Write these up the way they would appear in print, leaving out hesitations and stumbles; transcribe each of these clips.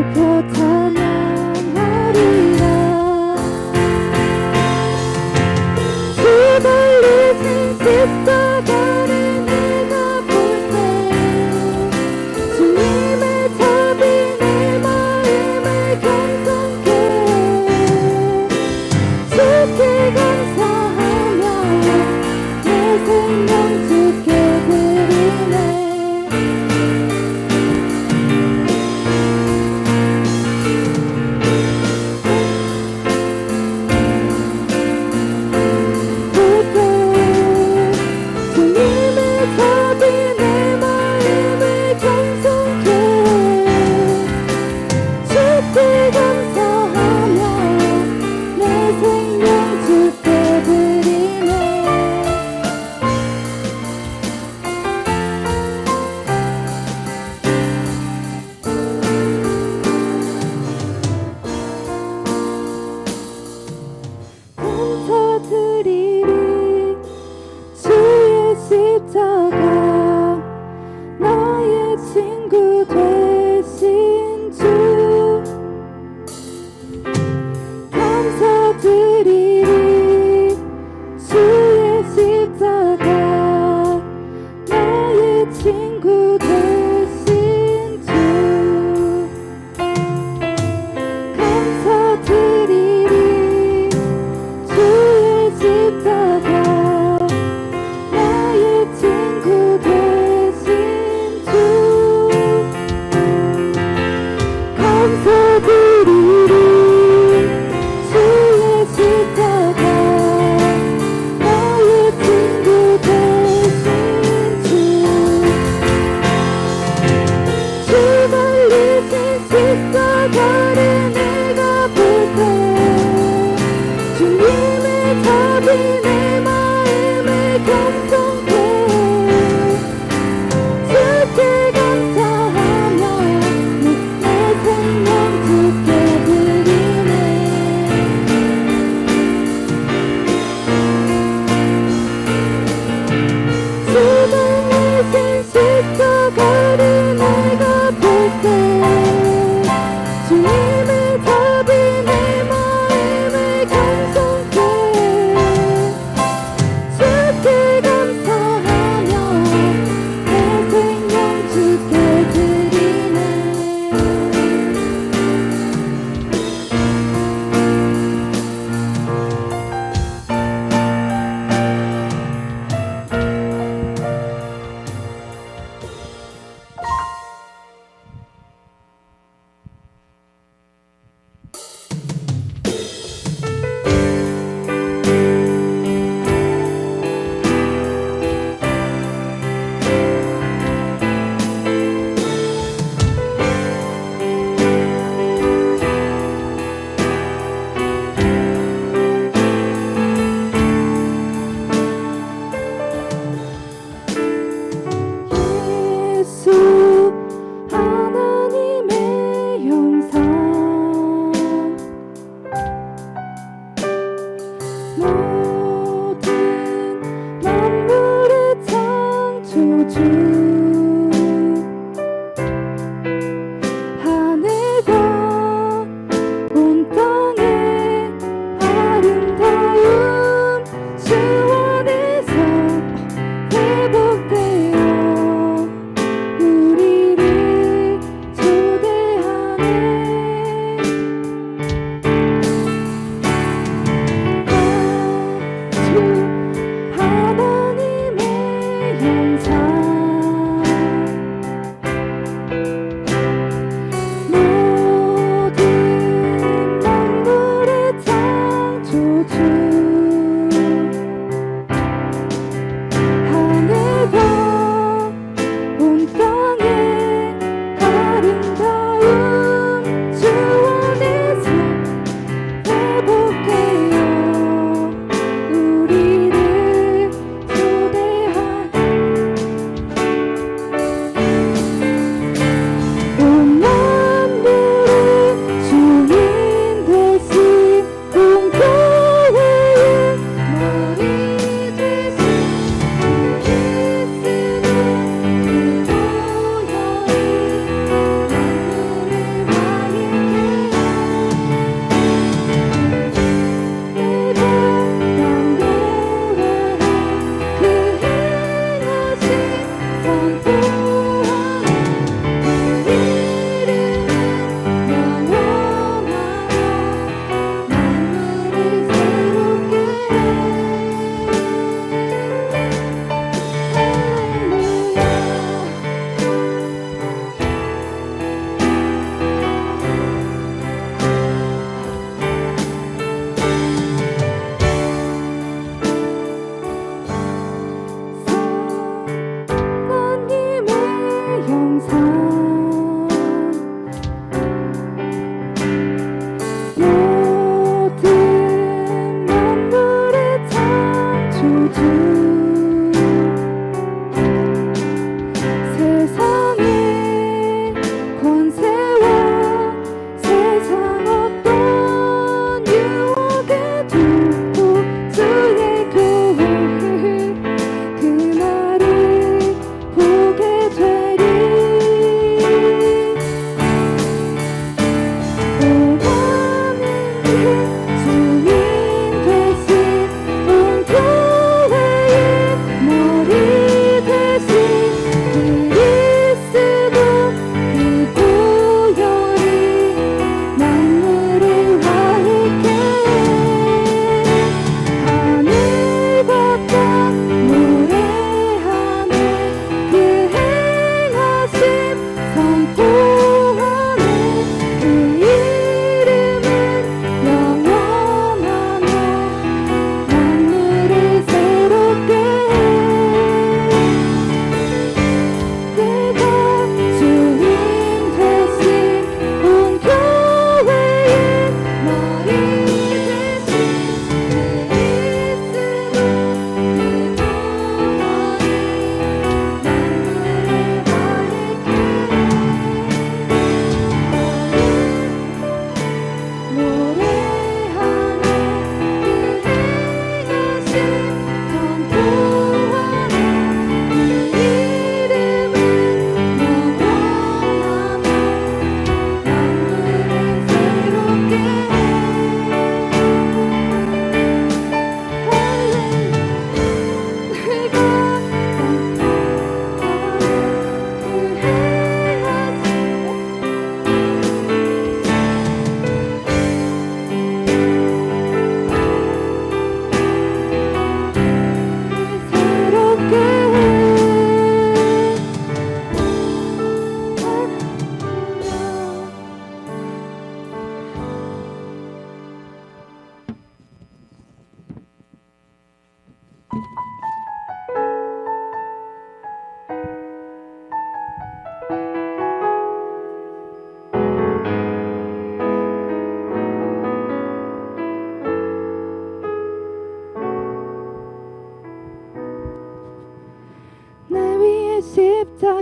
높여 찬양하리라. 주 달리신 십자가를 내가 볼 때 주님의 답이 내 마음을 경성케 주께 감사하며 내 생명 주께 드리네.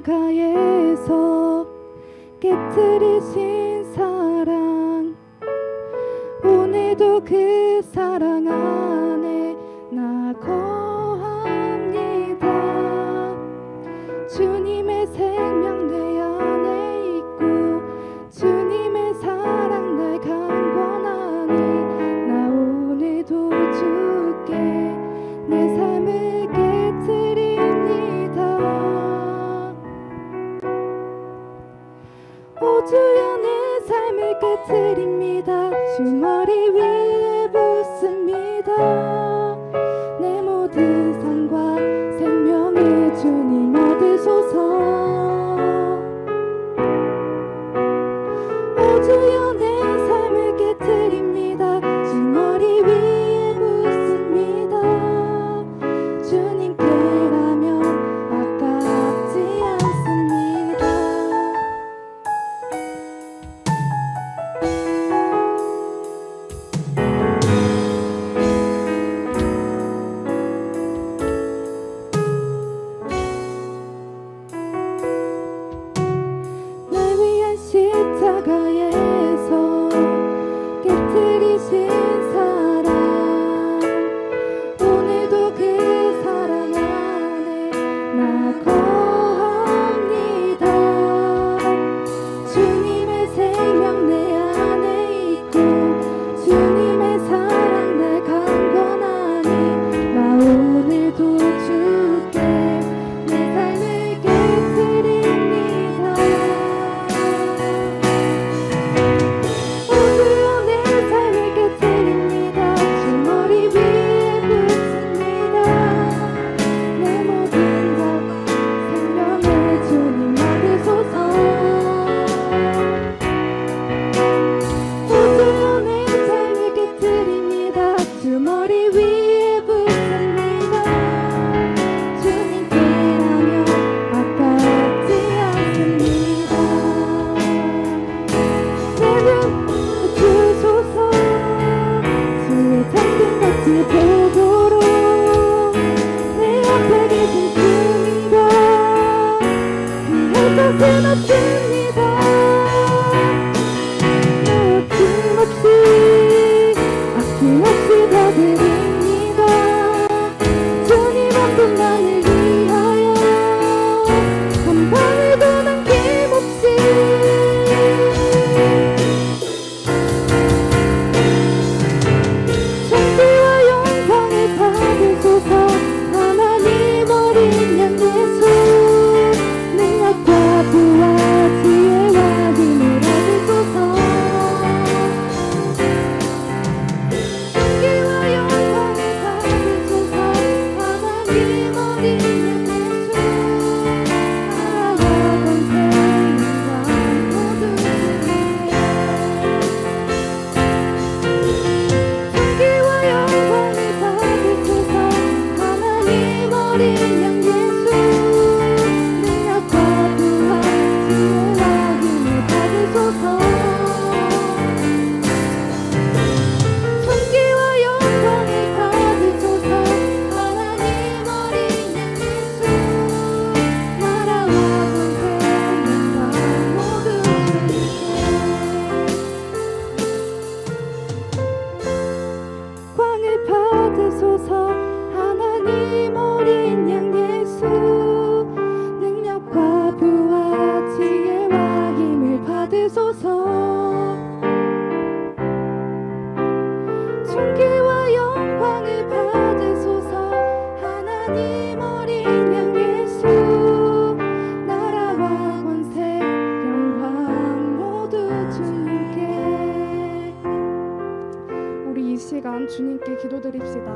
십자가에서 깨뜨리신 사랑, 오늘도 그 사랑 안에 나 거합니다. 주님의 생명 내 안에 있고 주님의 사랑 날 강권하니 나 오늘도 주께 내 삶을 깨뜨립니다. 오 주여 내 삶을 깨뜨립니다. 주 머리 위에 붓습니다. 내 모든 삶과 생명을 주님 얻으소서. 오 주여 내 삶을 깨뜨립니다. 주 머리 위에 붓습니다. 주님께라면 아깝지 않습니다. 날 위한 십자가에서 깨뜨리신 사랑, 오늘도 그 사랑 안에 나 거합니다. 주님의 생명 내 안에 있고 주님의 사랑 날 강권하니 나 오늘도 주께 내 삶을 깨뜨립니다. 오 주여 내 삶을 깨뜨립니다. 주 머리 위에 붓습니다. 내 모든 것 생명을 주님 얻으소서. 오 주여 내 삶을 깨뜨립니다. 주 머리 위에 붓습니다. 주님께라면 아깝지 않습니다. 내눈 주소서. 주의 작은 것을 보도록 내 앞에 계신 주님과 그의 것은 없습니다. 아낌없이 다 드립니다. 주님 한 분만을 위하여 한 방울도 남김없이 존귀와 영광을 받으소서. 하나님 어린 양 예수, 능력과 부와 지혜와 힘을 얻으소서. 존귀와 영광을 받으소서. 하나님 어린 양 예수, 나라와 권세 영광 모두 주님께. 존귀와 영광을 받으소서. 하나님 어린 양 예수, 능력과 부와 지혜와 힘을 받으소서. 존귀와 영광을 받으소서. 하나님 어린 양 예수, 나라와 권세 영광 모두 주님께. 광을 받으소서. 하나님 어린 양 예수, 능력과 부와 지혜와 힘을 받으소서. 존귀와 영광을 받으소서. 하나님 어린 양 예수, 나라와 권세 영광 모두 주님께. 우리 이 시간 주님께 기도드립시다.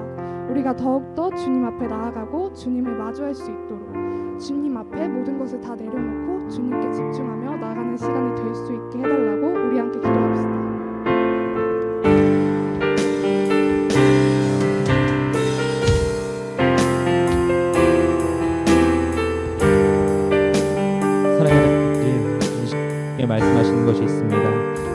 우리가 더욱더 주님 앞에 나아가고 주님을 마주할 수 있도록 주님 앞에 모든 것을 다 내려놓고 주님께 집중하며 나아가는 시간이 될 수 있게 해달라고 우리 함께 기도합시다. 사랑하는 주님, 이 말씀하시는 것이 있습니다.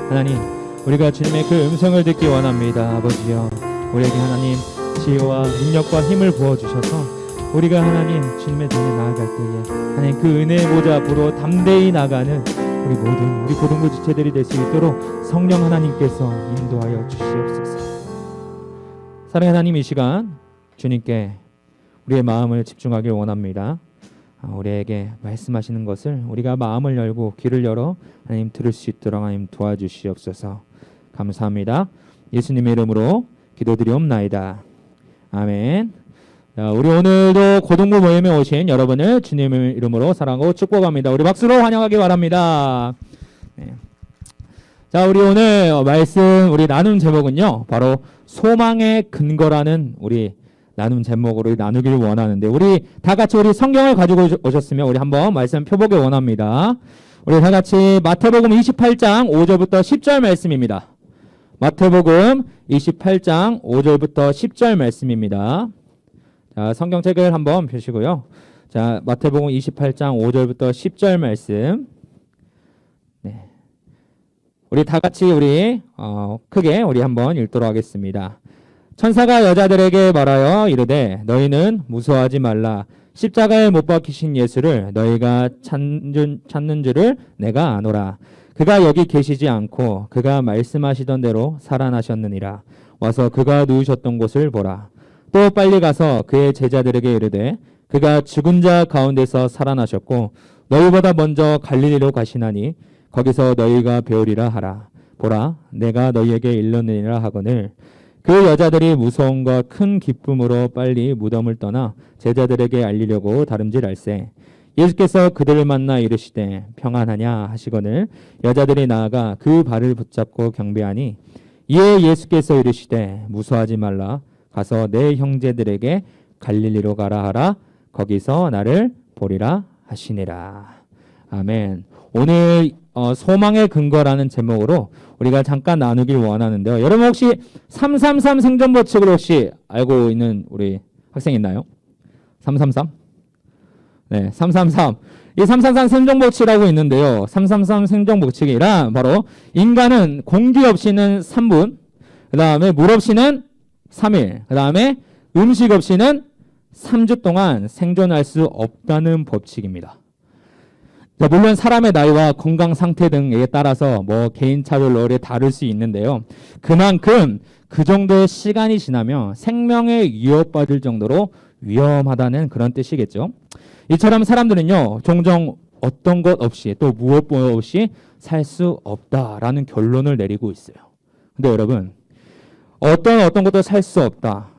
하나님, 우리가 주님의 그 음성을 듣기 원합니다. 아버지여, 우리에게 하나님 지혜와 능력과 힘을 부어주셔서 우리가 하나님 주님의 전에 나아갈 때에 하나님 그 은혜의 보좌 앞으로 담대히 나가는 우리 모든 우리 고등부 지체들이 될 수 있도록 성령 하나님께서 인도하여 주시옵소서. 사랑하는 하나님, 이 시간 주님께 우리의 마음을 집중하길 원합니다. 우리에게 말씀하시는 것을 우리가 마음을 열고 귀를 열어 하나님 들을 수 있도록 하나님 도와주시옵소서. 감사합니다. 예수님의 이름으로 기도드리옵나이다. 아멘. 자, 우리 오늘도 고등부 모임에 오신 여러분을 주님의 이름으로 사랑하고 축복합니다. 우리 박수로 환영하기 바랍니다. 네. 자, 우리 오늘 말씀 우리 나눈 제목은요, 바로 소망의 근거라는 우리 나눔 제목으로 나누길 원하는데, 우리 다 같이 우리 성경을 가지고 오셨으면 우리 한번 말씀 펴보길 원합니다. 우리 다 같이 마태복음 28장 5절부터 10절 말씀입니다. 마태복음 28장 5절부터 10절 말씀입니다. 자, 성경책을 한번 펴시고요. 자, 마태복음 28장 5절부터 10절 말씀. 네. 우리 다 같이 우리 크게 우리 한번 읽도록 하겠습니다. 천사가 여자들에게 말하여 이르되 너희는 무서워하지 말라. 십자가에 못 박히신 예수를 너희가 찾는 줄을 내가 아노라. 그가 여기 계시지 않고 그가 말씀하시던 대로 살아나셨느니라. 와서 그가 누우셨던 곳을 보라. 또 빨리 가서 그의 제자들에게 이르되 그가 죽은 자 가운데서 살아나셨고 너희보다 먼저 갈릴리로 가시나니 거기서 너희가 배우리라 하라. 보라, 내가 너희에게 일렀느니라 하거늘. 그 여자들이 무서움과 큰 기쁨으로 빨리 무덤을 떠나 제자들에게 알리려고 다름질할세. 예수께서 그들을 만나 이르시되 평안하냐 하시거늘 여자들이 나아가 그 발을 붙잡고 경배하니, 이에 예수께서 이르시되 무서워하지 말라. 가서 내 형제들에게 갈릴리로 가라 하라. 거기서 나를 보리라 하시니라. 아멘. 오늘 소망의 근거라는 제목으로 우리가 잠깐 나누길 원하는데요. 여러분 혹시 333 생존 법칙을 혹시 알고 있는 우리 학생 있나요? 333? 네, 333. 이 333 생존 법칙이라고 있는데요. 333 생존 법칙이란 바로 인간은 공기 없이는 3분, 그 다음에 물 없이는 3일, 그 다음에 음식 없이는 3주 동안 생존할 수 없다는 법칙입니다. 자, 물론 사람의 나이와 건강 상태 등에 따라서 뭐 개인차별로 다를 수 있는데요. 그만큼 그 정도의 시간이 지나면 생명에 위협받을 정도로 위험하다는 그런 뜻이겠죠. 이처럼 사람들은요, 종종 어떤 것 없이 또 무엇 없이 살 수 없다라는 결론을 내리고 있어요. 근데 여러분, 어떤 것도 살 수 없다.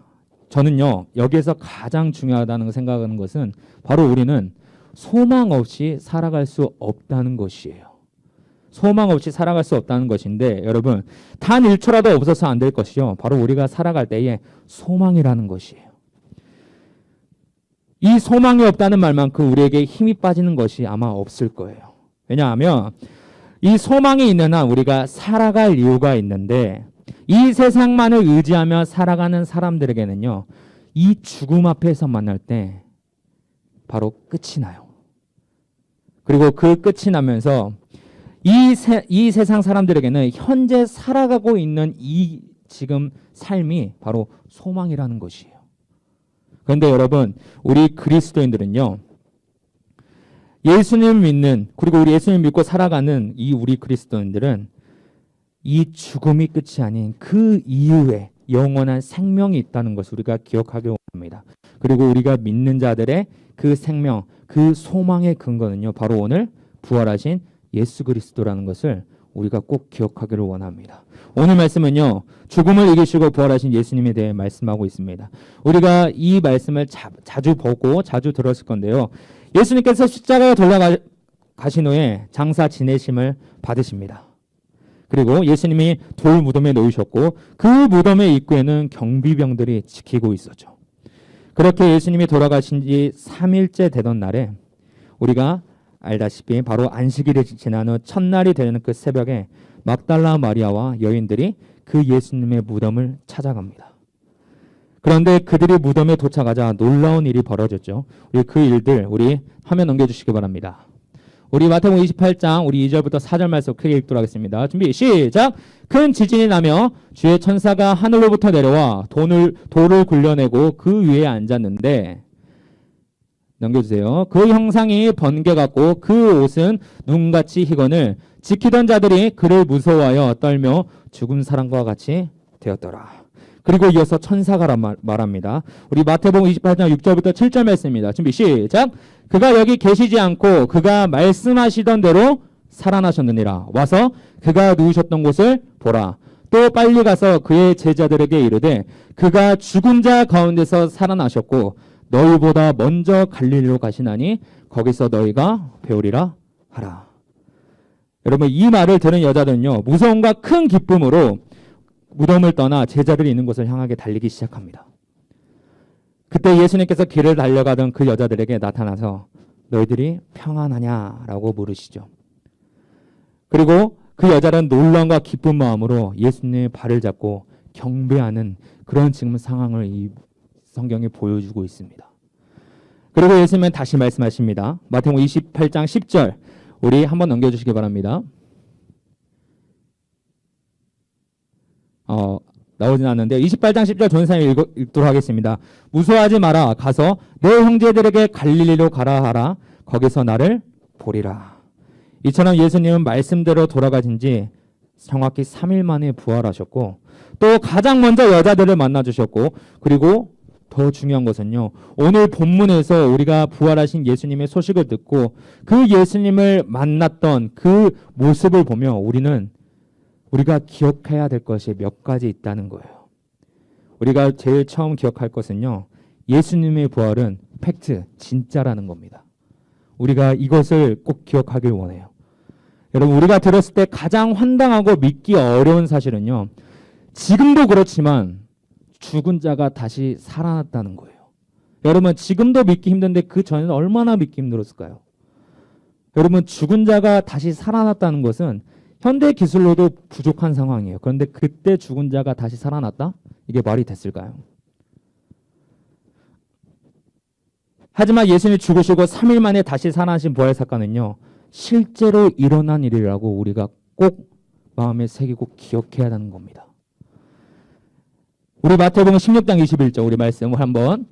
저는요, 여기에서 가장 중요하다는 생각하는 것은 바로 우리는 소망 없이 살아갈 수 없다는 것이에요. 소망 없이 살아갈 수 없다는 것인데, 여러분, 단 1초라도 없어서 안 될 것이요, 바로 우리가 살아갈 때에 소망이라는 것이에요. 이 소망이 없다는 말만큼 우리에게 힘이 빠지는 것이 아마 없을 거예요. 왜냐하면 이 소망이 있는 한 우리가 살아갈 이유가 있는데, 이 세상만을 의지하며 살아가는 사람들에게는요, 이 죽음 앞에서 만날 때 바로 끝이 나요. 그리고 그 끝이 나면서 이 세상 사람들에게는 현재 살아가고 있는 이 지금 삶이 바로 소망이라는 것이에요. 그런데 여러분, 우리 그리스도인들은요, 예수님을 믿는, 그리고 우리 예수님 믿고 살아가는 이 우리 그리스도인들은 이 죽음이 끝이 아닌 그 이후에 영원한 생명이 있다는 것을 우리가 기억하기 원합니다. 그리고 우리가 믿는 자들의 그 생명, 그 소망의 근거는요, 바로 오늘 부활하신 예수 그리스도라는 것을 우리가 꼭 기억하기를 원합니다. 오늘 말씀은요, 죽음을 이기시고 부활하신 예수님에 대해 말씀하고 있습니다. 우리가 이 말씀을 자주 보고 자주 들었을 건데요, 예수님께서 십자가에 돌아가신 후에 장사 지내심을 받으십니다. 그리고 예수님이 돌 무덤에 놓이셨고 그 무덤의 입구에는 경비병들이 지키고 있었죠. 그렇게 예수님이 돌아가신 지 3일째 되던 날에 우리가 알다시피 바로 안식일이 지난 후 첫날이 되는 그 새벽에 막달라 마리아와 여인들이 그 예수님의 무덤을 찾아갑니다. 그런데 그들이 무덤에 도착하자 놀라운 일이 벌어졌죠. 우리 그 일들 우리 화면 넘겨주시기 바랍니다. 우리 마태복음 28장 우리 2절부터 4절 말씀 크게 읽도록 하겠습니다. 준비 시작. 큰 지진이 나며 주의 천사가 하늘로부터 내려와 돌을 굴려내고 그 위에 앉았는데, 넘겨주세요. 그 형상이 번개 같고 그 옷은 눈같이 희건을 지키던 자들이 그를 무서워하여 떨며 죽은 사람과 같이 되었더라. 그리고 이어서 천사가 말합니다. 우리 마태복음 28장 6절부터 7절 말씀입니다. 준비 시작. 그가 여기 계시지 않고 그가 말씀하시던 대로 살아나셨느니라. 와서 그가 누우셨던 곳을 보라. 또 빨리 가서 그의 제자들에게 이르되 그가 죽은 자 가운데서 살아나셨고 너희보다 먼저 갈릴리로 가시나니 거기서 너희가 배우리라 하라. 여러분, 이 말을 들은 여자들은요, 무서움과 큰 기쁨으로 무덤을 떠나 제자들이 있는 곳을 향하게 달리기 시작합니다. 그때 예수님께서 길을 달려가던 그 여자들에게 나타나서 너희들이 평안하냐라고 물으시죠. 그리고 그 여자는 놀람과 기쁜 마음으로 예수님의 발을 잡고 경배하는 그런 지금 상황을 이 성경이 보여주고 있습니다. 그리고 예수님은 다시 말씀하십니다. 마태복음 28장 10절 우리 한번 넘겨주시기 바랍니다. 나오진 않는데 28장 10절 전사님 읽도록 하겠습니다. 무서워하지 마라. 가서 내 형제들에게 갈릴리로 가라 하라. 거기서 나를 보리라. 이처럼 예수님은 말씀대로 돌아가신 지 정확히 3일 만에 부활하셨고 또 가장 먼저 여자들을 만나주셨고 그리고 더 중요한 것은요. 오늘 본문에서 우리가 부활하신 예수님의 소식을 듣고 그 예수님을 만났던 그 모습을 보며 우리가 기억해야 될 것이 몇 가지 있다는 거예요. 우리가 제일 처음 기억할 것은요. 예수님의 부활은 팩트, 진짜라는 겁니다. 우리가 이것을 꼭 기억하길 원해요. 여러분, 우리가 들었을 때 가장 황당하고 믿기 어려운 사실은요. 지금도 그렇지만 죽은 자가 다시 살아났다는 거예요. 여러분, 지금도 믿기 힘든데 그 전에는 얼마나 믿기 힘들었을까요? 여러분, 죽은 자가 다시 살아났다는 것은 현대 기술로도 부족한 상황이에요. 그런데 그때 죽은 자가 다시 살아났다? 이게 말이 됐을까요? 하지만 예수님이 죽으시고 3일 만에 다시 살아나신 부활 사건은요. 실제로 일어난 일이라고 우리가 꼭 마음에 새기고 기억해야 하는 겁니다. 우리 마태복음 16장 21절 우리 말씀을 한번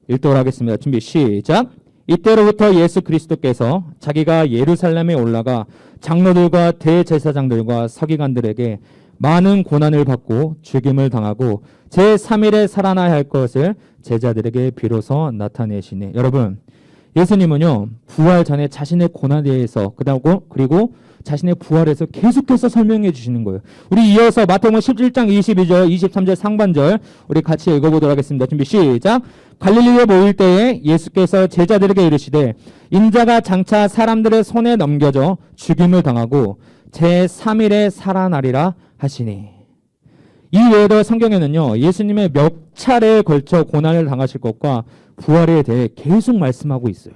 읽도록 하겠습니다. 준비 시작. 이때로부터 예수 그리스도께서 자기가 예루살렘에 올라가 장로들과 대제사장들과 서기관들에게 많은 고난을 받고 죽임을 당하고 제3일에 살아나야 할 것을 제자들에게 비로소 나타내시네. 여러분, 예수님은요 부활 전에 자신의 고난에 대해서 그리고 자신의 부활에서 계속해서 설명해 주시는 거예요. 우리 이어서 마태복음 17장 22절 23절 상반절 우리 같이 읽어보도록 하겠습니다. 준비 시작. 갈릴리에 모일 때에 예수께서 제자들에게 이르시되 인자가 장차 사람들의 손에 넘겨져 죽임을 당하고 제3일에 살아나리라 하시니. 이 외에도 성경에는요 예수님의 몇 차례에 걸쳐 고난을 당하실 것과 부활에 대해 계속 말씀하고 있어요.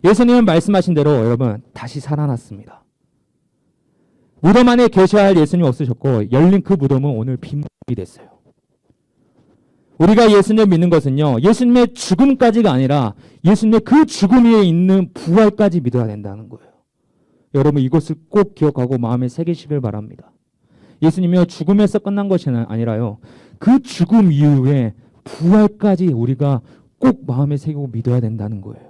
예수님은 말씀하신 대로 여러분 다시 살아났습니다. 무덤 안에 계셔야 할 예수님 없으셨고 열린 그 무덤은 오늘 빈 무덤이 됐어요. 우리가 예수님을 믿는 것은요 예수님의 죽음까지가 아니라 예수님의 그 죽음 위에 있는 부활까지 믿어야 된다는 거예요. 여러분 이것을 꼭 기억하고 마음에 새기시길 바랍니다. 예수님이요 죽음에서 끝난 것이 아니라요 그 죽음 이후에 부활까지 우리가 꼭 마음에 새기고 믿어야 된다는 거예요.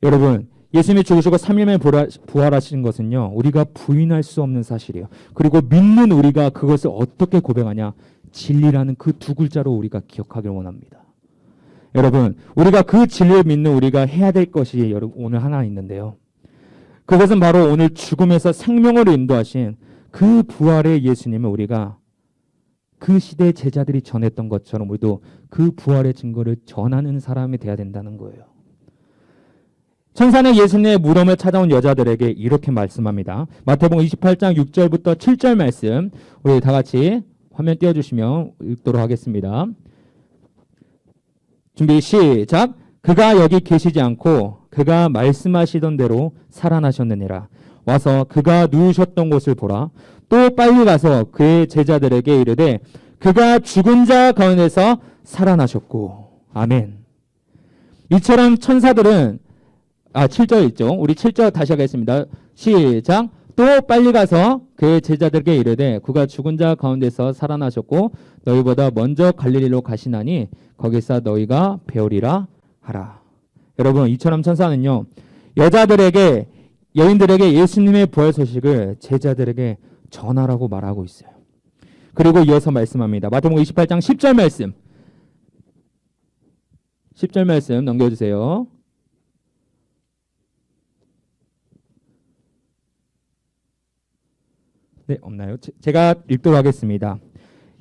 여러분 예수님이 죽으시고 3일 만에 부활하신 것은요 우리가 부인할 수 없는 사실이에요. 그리고 믿는 우리가 그것을 어떻게 고백하냐, 진리라는 그 두 글자로 우리가 기억하길 원합니다. 여러분 우리가 그 진리를 믿는 우리가 해야 될 것이 오늘 하나 있는데요, 그것은 바로 오늘 죽음에서 생명으로 인도하신 그 부활의 예수님을 우리가 그 시대 제자들이 전했던 것처럼 우리도 그 부활의 증거를 전하는 사람이 돼야 된다는 거예요. 천사는 예수님의 무덤을 찾아온 여자들에게 이렇게 말씀합니다. 마태복음 28장 6절부터 7절 말씀 우리 다 같이 화면 띄워주시면 읽도록 하겠습니다. 준비 시작. 그가 여기 계시지 않고 그가 말씀하시던 대로 살아나셨느니라. 와서 그가 누우셨던 곳을 보라. 또 빨리 가서 그의 제자들에게 이르되 그가 죽은 자 가운데서 살아나셨고. 아멘. 이처럼 천사들은 7절 있죠. 우리 7절 다시 하겠습니다. 시작. 또 빨리 가서 그의 제자들에게 이르되 그가 죽은 자 가운데서 살아나셨고 너희보다 먼저 갈릴리로 가시나니 거기서 너희가 배우리라 하라. 여러분, 이처럼 천사는요, 여인들에게 예수님의 부활 소식을 제자들에게 전하라고 말하고 있어요. 그리고 이어서 말씀합니다. 마태복음 28장 10절 말씀. 10절 말씀 넘겨주세요. 네, 없나요? 제가 읽도록 하겠습니다.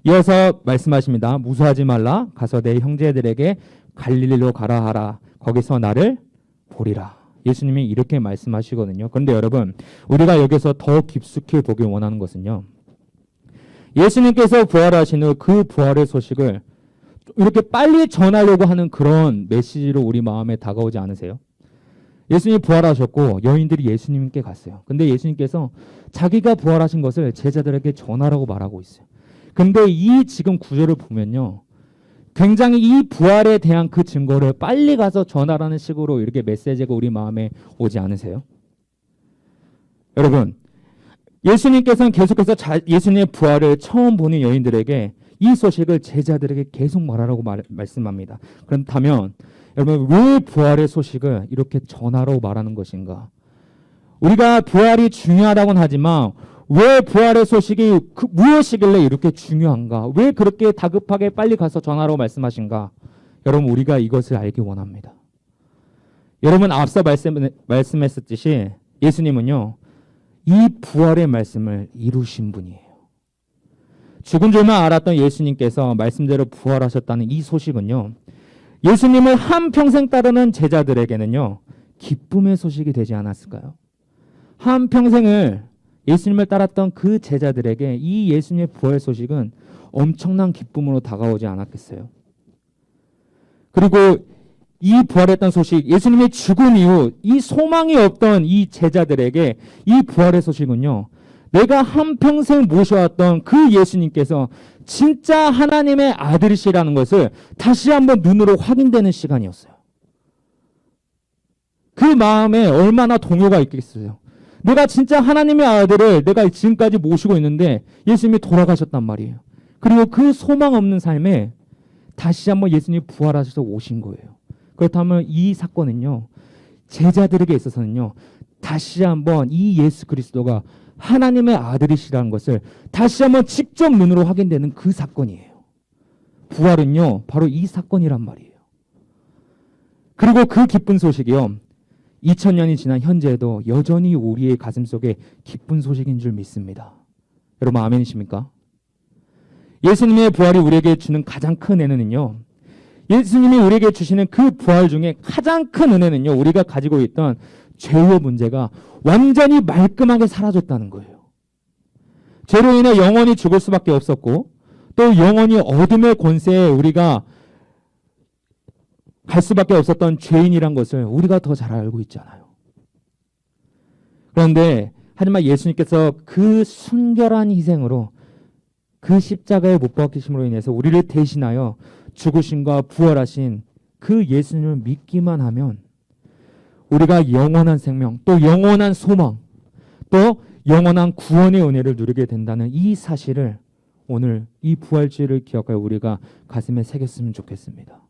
이어서 말씀하십니다. 무수하지 말라. 가서 내 형제들에게 갈릴리로 가라 하라. 거기서 나를 보리라. 예수님이 이렇게 말씀하시거든요. 그런데 여러분, 우리가 여기서 더 깊숙이 보길 원하는 것은요, 예수님께서 부활하신 후 그 부활의 소식을 이렇게 빨리 전하려고 하는 그런 메시지로 우리 마음에 다가오지 않으세요? 예수님이 부활하셨고 여인들이 예수님께 갔어요. 근데 예수님께서 자기가 부활하신 것을 제자들에게 전하라고 말하고 있어요. 근데 이 지금 구절을 보면요, 굉장히 이 부활에 대한 그 증거를 빨리 가서 전하라는 식으로 이렇게 메시지가 우리 마음에 오지 않으세요? 여러분, 예수님께서는 계속해서 예수님의 부활을 처음 보는 여인들에게 이 소식을 제자들에게 계속 말하라고 말씀합니다. 그렇다면 여러분, 왜 부활의 소식을 이렇게 전하라고 말하는 것인가? 우리가 부활이 중요하다고는 하지만 왜 부활의 소식이 무엇이길래 이렇게 중요한가? 왜 그렇게 다급하게 빨리 가서 전하라고 말씀하신가? 여러분, 우리가 이것을 알기 원합니다. 여러분, 앞서 말씀했었듯이 예수님은요, 이 부활의 말씀을 이루신 분이에요. 죽은 줄만 알았던 예수님께서 말씀대로 부활하셨다는 이 소식은요, 예수님을 한평생 따르는 제자들에게는요, 기쁨의 소식이 되지 않았을까요? 한평생을 예수님을 따랐던 그 제자들에게 이 예수님의 부활 소식은 엄청난 기쁨으로 다가오지 않았겠어요? 그리고 이 부활했던 소식, 예수님의 죽음 이후 이 소망이 없던 이 제자들에게 이 부활의 소식은요, 내가 한평생 모셔왔던 그 예수님께서 진짜 하나님의 아들이시라는 것을 다시 한번 눈으로 확인되는 시간이었어요. 그 마음에 얼마나 동요가 있겠어요. 내가 진짜 하나님의 아들을 내가 지금까지 모시고 있는데 예수님이 돌아가셨단 말이에요. 그리고 그 소망 없는 삶에 다시 한번 예수님이 부활하셔서 오신 거예요. 그렇다면 이 사건은요, 제자들에게 있어서는요, 다시 한번 이 예수 그리스도가 하나님의 아들이시라는 것을 다시 한번 직접 눈으로 확인되는 그 사건이에요. 부활은요, 바로 이 사건이란 말이에요. 그리고 그 기쁜 소식이요, 2000년이 지난 현재에도 여전히 우리의 가슴 속에 기쁜 소식인 줄 믿습니다. 여러분, 아멘이십니까? 예수님의 부활이 우리에게 주는 가장 큰 은혜는요, 예수님이 우리에게 주시는 그 부활 중에 가장 큰 은혜는요, 우리가 가지고 있던 죄의 문제가 완전히 말끔하게 사라졌다는 거예요. 죄로 인해 영원히 죽을 수밖에 없었고, 또 영원히 어둠의 권세에 우리가 갈 수밖에 없었던 죄인이란 것을 우리가 더 잘 알고 있잖아요. 그런데 하지만 예수님께서 그 순결한 희생으로, 그 십자가에 못 박히심으로 인해서 우리를 대신하여 죽으심과 부활하신 그 예수님을 믿기만 하면 우리가 영원한 생명, 또 영원한 소망, 또 영원한 구원의 은혜를 누리게 된다는 이 사실을 오늘 이 부활주의를 기억하여 우리가 가슴에 새겼으면 좋겠습니다.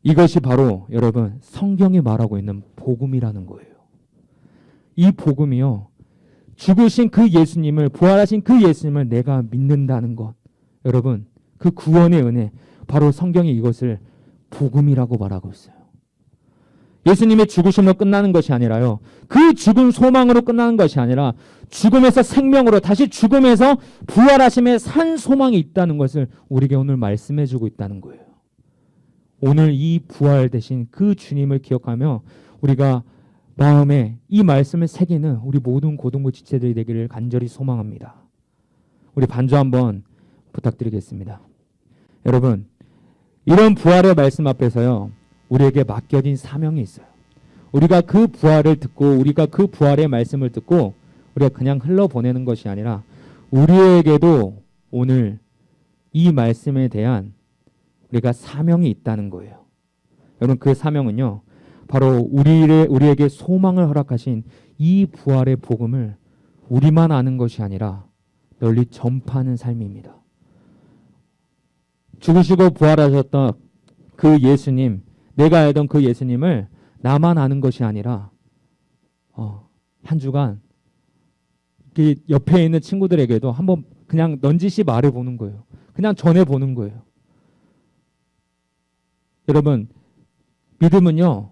이것이 바로 여러분, 성경이 말하고 있는 복음이라는 거예요. 이 복음이요, 죽으신 그 예수님을, 부활하신 그 예수님을 내가 믿는다는 것, 여러분, 그 구원의 은혜, 바로 성경이 이것을 복음이라고 말하고 있어요. 예수님의 죽으심으로 끝나는 것이 아니라요, 그 죽은 소망으로 끝나는 것이 아니라 죽음에서 생명으로, 다시 죽음에서 부활하심에 산 소망이 있다는 것을 우리에게 오늘 말씀해 주고 있다는 거예요. 오늘 이 부활 되신 그 주님을 기억하며 우리가 마음에 이 말씀을 새기는 우리 모든 고등부 지체들이 되기를 간절히 소망합니다. 우리 반주 한번 부탁드리겠습니다. 여러분, 이런 부활의 말씀 앞에서요, 우리에게 맡겨진 사명이 있어요. 우리가 그 부활을 듣고, 우리가 그 부활의 말씀을 듣고 우리가 그냥 흘러보내는 것이 아니라 우리에게도 오늘 이 말씀에 대한 우리가 사명이 있다는 거예요. 여러분, 그 사명은요, 바로 우리에게 소망을 허락하신 이 부활의 복음을 우리만 아는 것이 아니라 널리 전파하는 삶입니다. 죽으시고 부활하셨던 그 예수님, 내가 알던 그 예수님을 나만 아는 것이 아니라 한 주간 그 옆에 있는 친구들에게도 한번 그냥 넌지시 말해보는 거예요. 그냥 전해보는 거예요. 여러분, 믿음은요,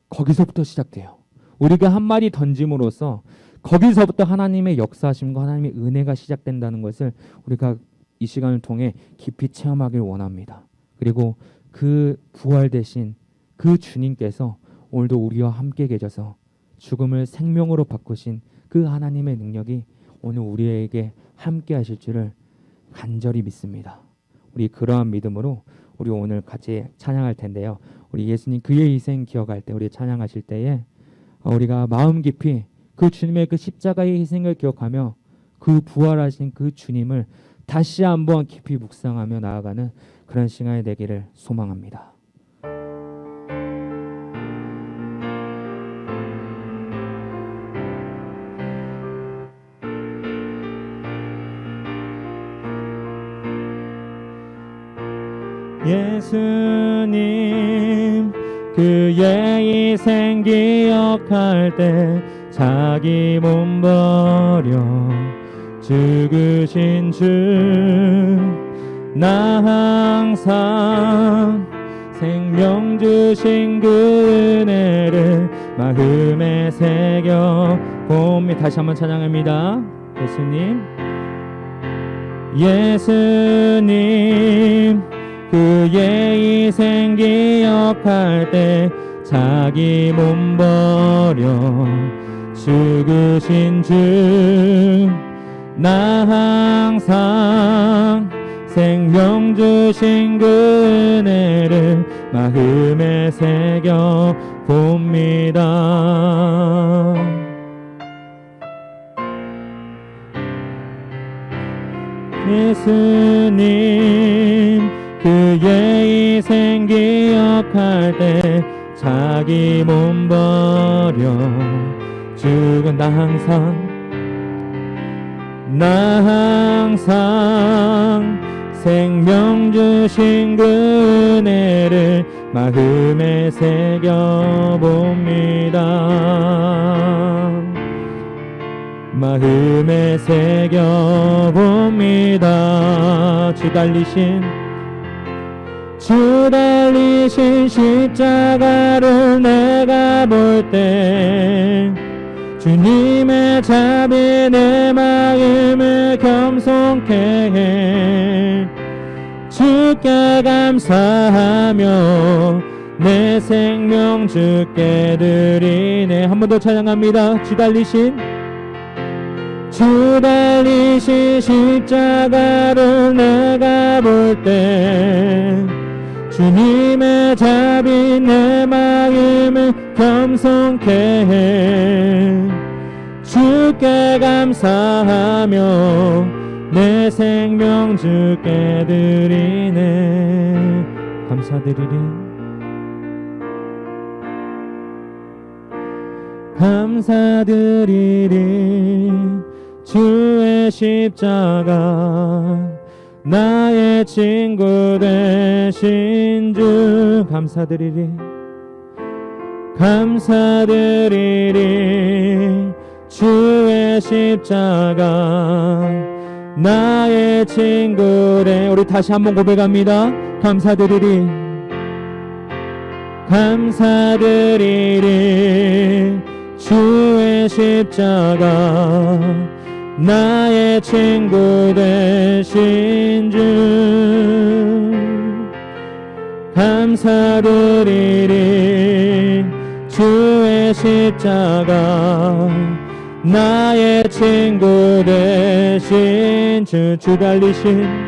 거기서부터 시작돼요. 우리가 한 마디 던짐으로써 거기서부터 하나님의 역사하심과 하나님의 은혜가 시작된다는 것을 우리가 이 시간을 통해 깊이 체험하길 원합니다. 그리고 그 부활되신 그 주님께서 오늘도 우리와 함께 계셔서 죽음을 생명으로 바꾸신 그 하나님의 능력이 오늘 우리에게 함께 하실 줄을 간절히 믿습니다. 우리 그러한 믿음으로 우리 오늘 같이 찬양할 텐데요. 우리 예수님 그의 희생 기억할 때, 우리 찬양하실 때에 우리가 마음 깊이 그 주님의 그 십자가의 희생을 기억하며 그 부활하신 그 주님을 다시 한번 깊이 묵상하며 나아가는 그런 시간이 되기를 소망합니다. 예수님 그의 희생 기억할 때 자기 몸 버려 죽으신 주 나 항상 생명 주신 그 은혜를 마음에 새겨 봄이 다시 한번 찬양합니다. 예수님 그의 희생 기억할 때 자기 몸 버려 죽으신 주 나 항상 생명 주신 그 은혜를 마음에 새겨 봅니다. 예수님 그의 희생 기억할 때 자기 몸 버려 죽은 나 항상 생명 주신 그 은혜를 마음에 새겨 봅니다. 마음에 새겨 봅니다. 주 달리신 십자가를 내가 볼 때 주님의 자비 내 마음을 겸손케 해 주께 감사하며 내 생명 주께 드리네. 한 번 더 찬양합니다. 주 달리신 십자가를 내가 볼 때 주님의 자비 내 마음을 겸손케 해 주께 감사하며 내 생명 주께 드리네. 감사드리리 주의 십자가 나의 친구 되신 주 감사드리리 주의 십자가 나의 친구 되 우리 다시 한번 고백합니다. 감사드리리 주의 십자가 나의 친구 되신 주 감사드리리 주의 십자가 나의 친구 되신 주 달리신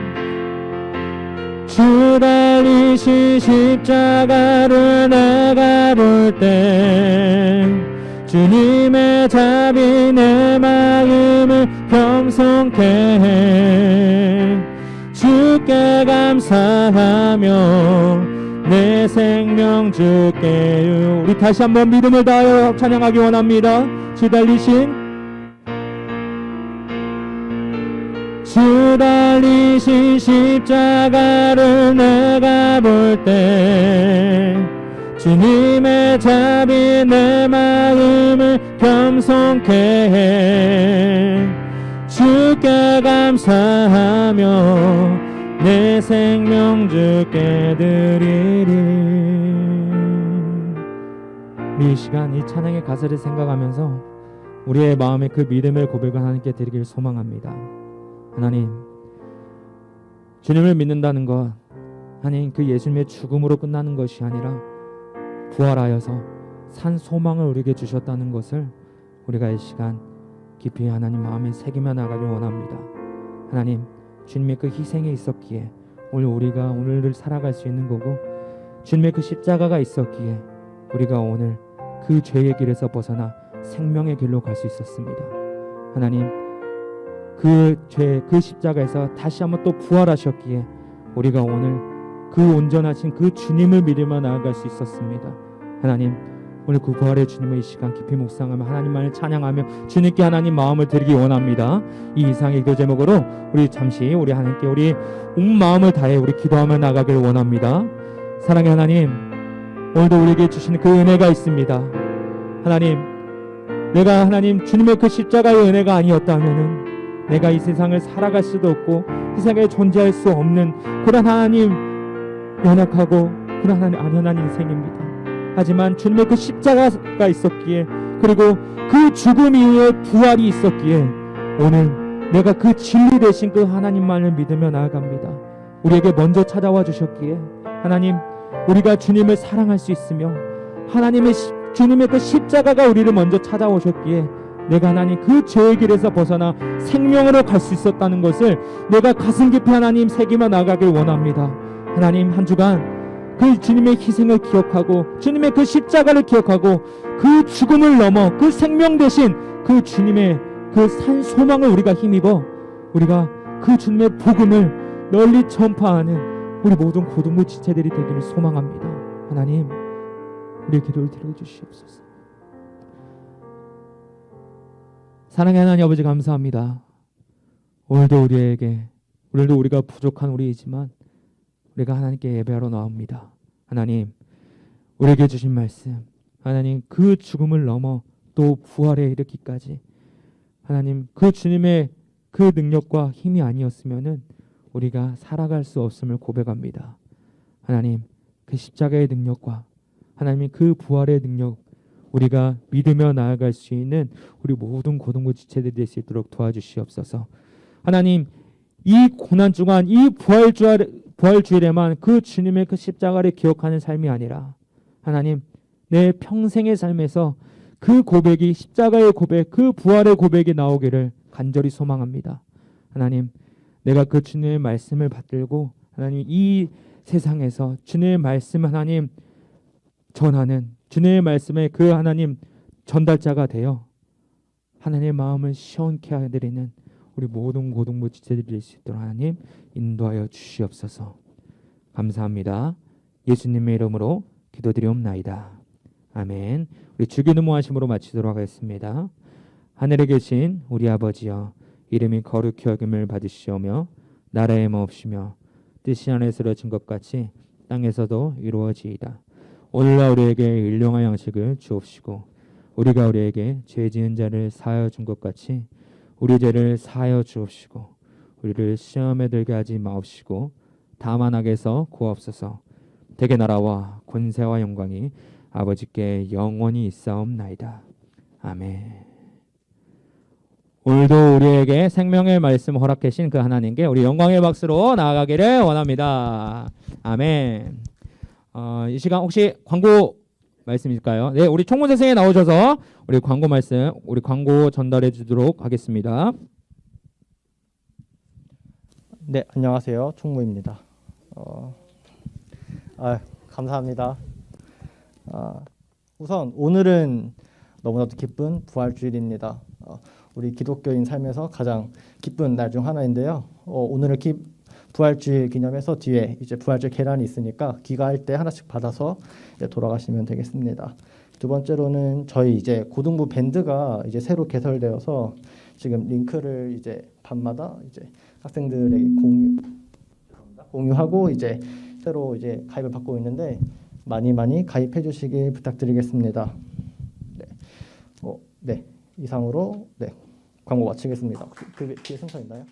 십자가를 내가 볼 때 주님의 자비 내 마음을 겸손케 해 주께 감사하며 내 생명 주께 우리 다시 한번 믿음을 다하여 찬양하기 원합니다. 주 달리신 십자가를 내가 볼 때 주님의 자비 내 마음을 겸손케 해 주께 감사하며 내 생명 주께 드리리. 우리 이 시간 이 찬양의 가사를 생각하면서 우리의 마음에 그 믿음의 고백을 하나님께 드리길 소망합니다. 하나님, 주님을 믿는다는 것, 하나님 그 예수님의 죽음으로 끝나는 것이 아니라 부활하여서 산 소망을 우리에게 주셨다는 것을 우리가 이 시간 깊이 하나님 마음에 새기며 나가길 원합니다. 하나님, 주님의 그 희생이 있었기에 오늘 우리가 오늘을 살아갈 수 있는 거고, 주님의 그 십자가가 있었기에 우리가 오늘 그 죄의 길에서 벗어나 생명의 길로 갈 수 있었습니다. 하나님, 그 죄, 그 십자가에서 다시 한번 또 부활하셨기에 우리가 오늘 그 온전하신 그 주님을 믿으며 나아갈 수 있었습니다. 하나님, 오늘 그 부활의 주님의 이 시간 깊이 묵상하며 하나님만을 찬양하며 주님께 하나님 마음을 드리기 원합니다. 이 이상의 기도 제목으로 우리 잠시 우리 하나님께 우리 온 마음을 다해 우리 기도하며 나가길 원합니다. 사랑의 하나님, 오늘도 우리에게 주시는 그 은혜가 있습니다. 하나님, 내가 하나님 주님의 그 십자가의 은혜가 아니었다면은 내가 이 세상을 살아갈 수도 없고 이 세상에 존재할 수 없는 그런 하나님 연약하고 그런 하나님 안연한 인생입니다. 하지만 주님의 그 십자가가 있었기에 그리고 그 죽음 이후에 부활이 있었기에 오늘 내가 그 진리 되신 그 하나님만을 믿으며 나아갑니다. 우리에게 먼저 찾아와 주셨기에 하나님, 우리가 주님을 사랑할 수 있으며 주님의 그 십자가가 우리를 먼저 찾아오셨기에 내가 하나님 그 죄의 길에서 벗어나 생명으로 갈 수 있었다는 것을 내가 가슴 깊이 하나님 새기며 나가길 원합니다. 하나님, 한 주간 그 주님의 희생을 기억하고 주님의 그 십자가를 기억하고 그 죽음을 넘어 그 생명 대신 그 주님의 그 산 소망을 우리가 힘입어 우리가 그 주님의 복음을 널리 전파하는 우리 모든 고등부 지체들이 되기를 소망합니다. 하나님, 우리의 기도를 들어주시옵소서. 사랑의 하나님 아버지, 감사합니다. 오늘도 우리가 부족한 우리이지만 우리가 하나님께 예배하러 나옵니다. 하나님, 우리에게 주신 말씀, 하나님 그 죽음을 넘어 또 부활에 이르기까지 하나님 그 주님의 그 능력과 힘이 아니었으면은 우리가 살아갈 수 없음을 고백합니다. 하나님, 그 십자가의 능력과 하나님의 그 부활의 능력 우리가 믿으며 나아갈 수 있는 우리 모든 고등부 지체들이 될 수 있도록 도와주시옵소서. 하나님, 이 고난 주간 이 부활주일에만 그 주님의 그 십자가를 기억하는 삶이 아니라 하나님, 내 평생의 삶에서 그 고백이 십자가의 고백, 그 부활의 고백이 나오기를 간절히 소망합니다. 하나님, 내가 그 주님의 말씀을 받들고 하나님 이 세상에서 주님의 말씀 하나님 전하는 주님의 말씀의 그 하나님 전달자가 되어 하나님의 마음을 시원케 해드리는 우리 모든 고등부 지체들이 될 수 있도록 하나님 인도하여 주시옵소서. 감사합니다. 예수님의 이름으로 기도드리옵나이다. 아멘. 우리 주기도모 하심으로 마치도록 하겠습니다. 하늘에 계신 우리 아버지여, 이름이 거룩히 여김을 받으시오며 나라의 마옵시며 뜻이 하늘에서 이루어진 것 같이 땅에서도 이루어지이다. 오늘날 우리에게 일용할 양식을 주옵시고 우리가 우리에게 죄 지은 자를 사하여 준 것 같이 우리 죄를 사하여 주옵시고 우리를 시험에 들게 하지 마옵시고 다만 악에서 구하옵소서. 대개 나라와 권세와 영광이 아버지께 영원히 있사옵나이다. 아멘. 오늘도 우리에게 생명의 말씀 허락하신 그 하나님께 우리 영광의 박수로 나아가기를 원합니다. 아멘. 이 시간 혹시 광고 말씀일까요? 네, 우리 총무 선생님 나오셔서 우리 광고 말씀, 우리 광고 전달해 주도록 하겠습니다. 네, 안녕하세요. 총무입니다. 감사합니다. 우선 오늘은 너무나도 기쁜 부활주일입니다. 우리 기독교인 삶에서 가장 기쁜 날 중 하나인데요. 오늘을 부활주일 기념해서 뒤에 이제 부활절 계란이 있으니까 귀가할 때 하나씩 받아서 돌아가시면 되겠습니다. 두 번째로는 저희 이제 고등부 밴드가 이제 새로 개설되어서 지금 링크를 이제 밤마다 이제 학생들에게 공유하고 이제 새로 이제 가입을 받고 있는데 많이 많이 가입해 주시길 부탁드리겠습니다. 네, 네 이상으로 네 광고 마치겠습니다. 그 뒤에 순서 있나요?